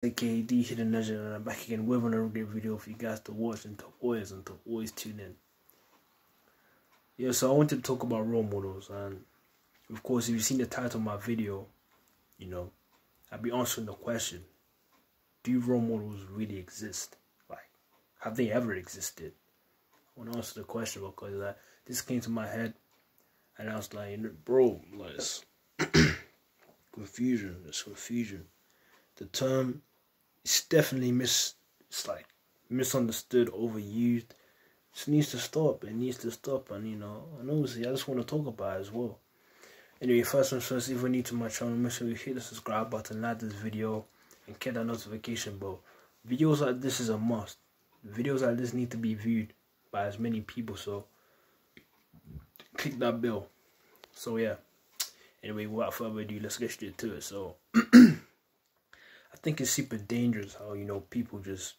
aka N.HIDDEN, and I'm back again with another great video for you guys to watch and to always tune in. Yeah, so I wanted to talk about role models, and of course, if you've seen the title of my video, you know, I'll be answering the question: do role models really exist? Like, have they ever existed? I want to answer the question because this came to my head, and I was like, bro, like, it's confusion. It's confusion. The term is definitely misunderstood, overused. It just needs to stop. It needs to stop, and obviously I just want to talk about it as well. Anyway, first and first, if you're new to my channel, make sure you hit the subscribe button, like this video, and hit that notification bell. Videos like this is a must. Videos like this need to be viewed by as many people, so click that bell. So yeah. Anyway, without further ado, let's get straight to it. So I think it's super dangerous how, people just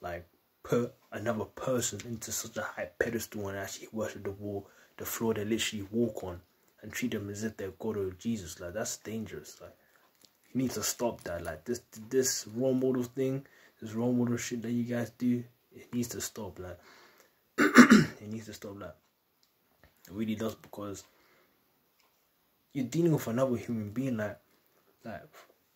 like put another person into such a high pedestal and actually worship the floor they literally walk on, and treat them as if they're God or Jesus. Like, that's dangerous. Like, you need to stop that. Like, this role model thing, this role model shit that you guys do, it needs to stop. Like, it needs to stop. Like, it really does, because you're dealing with another human being. Like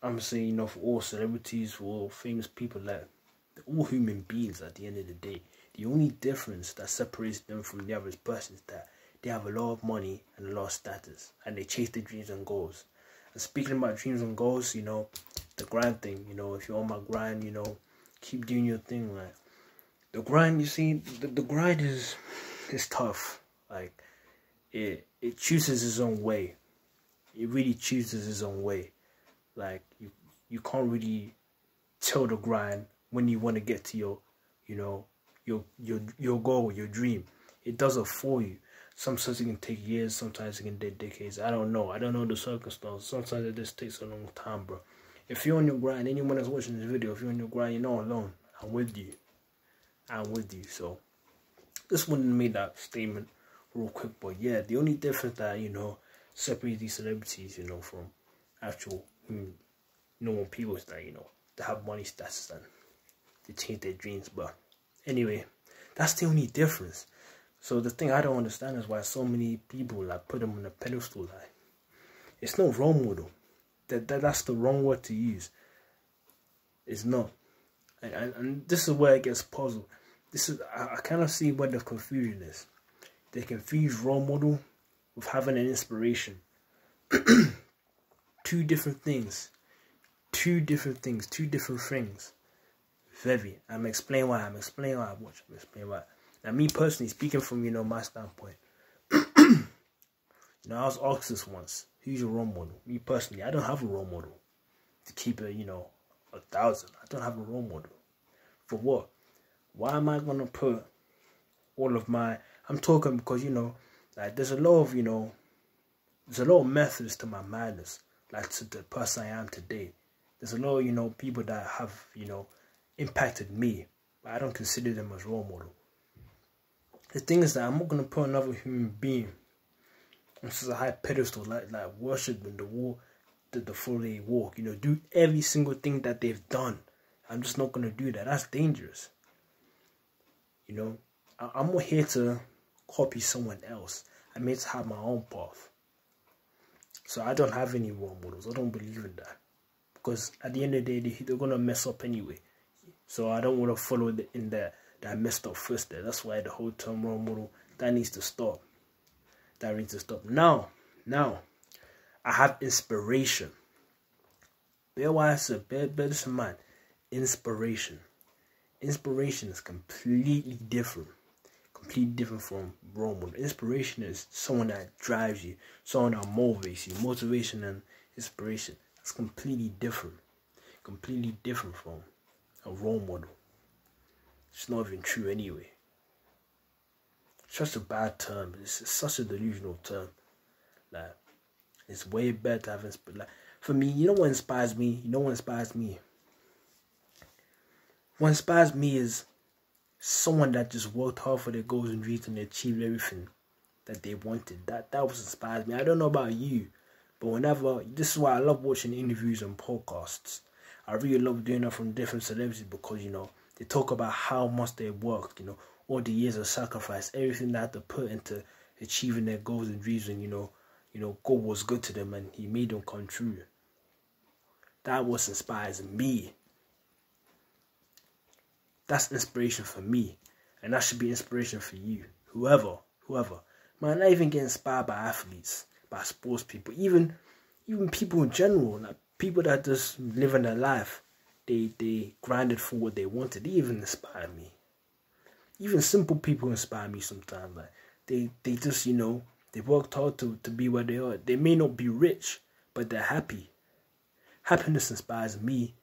I'm saying, for all celebrities, for all famous people, like, they're all human beings at the end of the day. The only difference that separates them from the average person is that they have a lot of money and a lot of status, and they chase their dreams and goals. And speaking about dreams and goals, the grind thing, if you're on my grind, keep doing your thing. Like, the grind, you see, the grind is tough. Like, it chooses its own way. It really chooses its own way. Like, you can't really tell the grind when you want to get to your goal, your dream. It does it for you. Sometimes it can take years, sometimes it can take decades. I don't know the circumstances. Sometimes it just takes a long time, bro. If you're on your grind, anyone that's watching this video, if you're on your grind, you're not alone. I'm with you. So just wanted to make that statement real quick. But yeah, the only difference that separates these celebrities, from actual normal people is that they have money, status, and they change their dreams. But anyway, that's the only difference. So the thing I don't understand is why so many people put them on a pedestal. Like, it's no role model. That's the wrong word to use. It's not. And this is where it gets puzzled. I kind of see where the confusion is. They confuse role model with having an inspiration. Two different things. Very. I'm explaining why. Now, me personally, speaking from my standpoint, I was asked this once: who's your role model? Me personally, I don't have a role model. To keep it, 1,000. I don't have a role model. For what? Why am I gonna put all of my? I'm talking because like, there's a lot of methods to my madness. Like, to the person I am today. There's a lot of people that have impacted me, but I don't consider them as role model. The thing is that I'm not gonna put another human being on such a high pedestal, like worshiping the floor they walk. Do every single thing that they've done. I'm just not gonna do that. That's dangerous. I'm not here to copy someone else. I'm here to have my own path. So I don't have any role models. I don't believe in that, because at the end of the day, they're gonna mess up anyway. So I don't want to follow in that messed up footsteps. That's why the whole term role model, that needs to stop. Now, I have inspiration. Bear this in mind. Inspiration is completely different from role model. Inspiration is someone that drives you, someone that motivates you. Motivation and inspiration, that's completely different from a role model. It's not even true anyway. It's just a bad term. It's such a delusional term. Like, it's way better to have inspiration. Like, for me, what inspires me? What inspires me is someone that just worked hard for their goals and dreams and achieved everything that they wanted. That was inspires me. I don't know about you, But whenever, this is why I love watching interviews and podcasts. I really love doing that from different celebrities because, you know, they talk about how much they worked, you know, all the years of sacrifice, everything they had to put into achieving their goals and dreams, and, you know, God was good to them and he made them come true. That what inspires me. That's inspiration for me. And that should be inspiration for you. Whoever. Might not even get inspired by athletes, by sports people, even people in general, like people that just live in their life. They grinded for what they wanted. They even inspire me. Even simple people inspire me sometimes. Like they just, you know, they worked hard to be where they are. They may not be rich, but they're happy. Happiness inspires me.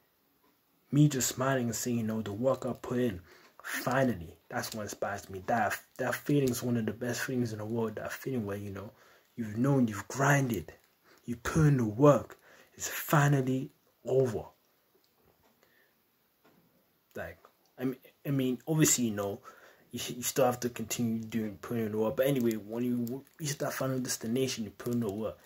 Me just smiling and saying, you know, the work I put in, finally, that's what inspires me. That feeling is one of the best feelings in the world. That feeling where, you know, you've grinded, you put in the work, it's finally over. Like, I mean, obviously, you know, you still have to continue putting in the work. But anyway, when you reach that final destination, you put in the work.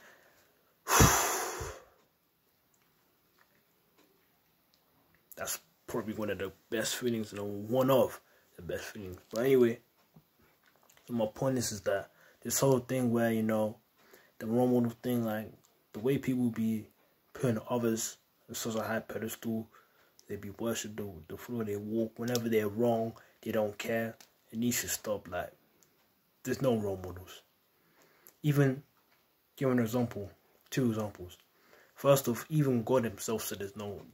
That's probably one of the best feelings, you know, one of the best feelings. But anyway, so my point is that this whole thing where, you know, the role model thing, like the way people be putting others on such a high pedestal, they be worship the floor they walk. Whenever they're wrong, they don't care. It needs to stop. Like, there's no role models. Even, give an example, 2 examples. First off, even God himself said there's no one.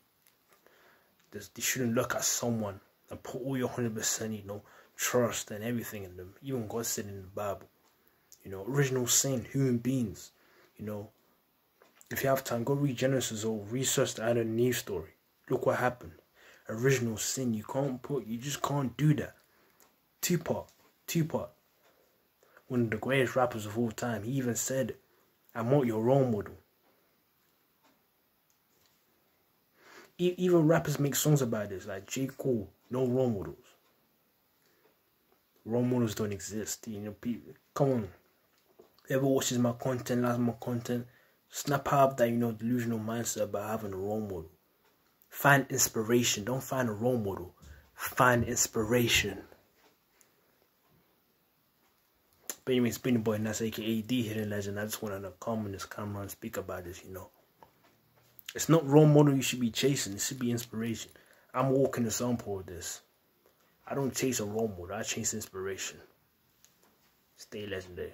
They shouldn't look at someone and put all your 100%, you know, trust and everything in them. Even God said in the Bible, you know, original sin, human beings, you know. If you have time, go read Genesis or research the Adam and Eve story. Look what happened. Original sin, you just can't do that. Tupac. One of the greatest rappers of all time, he even said, I'm not your role model. Even rappers make songs about this, like J. Cole, no role models. Role models don't exist, you know, people, come on. Whoever watches my content, likes my content, snap out that, you know, delusional mindset about having a role model. Find inspiration, don't find a role model. Find inspiration. But anyway, it's been your boy NATZ, aka the Hidden Legend. I just wanted to come on this camera and speak about this, you know. It's not role model you should be chasing. It should be inspiration. I'm walking the sample of this. I don't chase a role model. I chase inspiration. Stay legendary.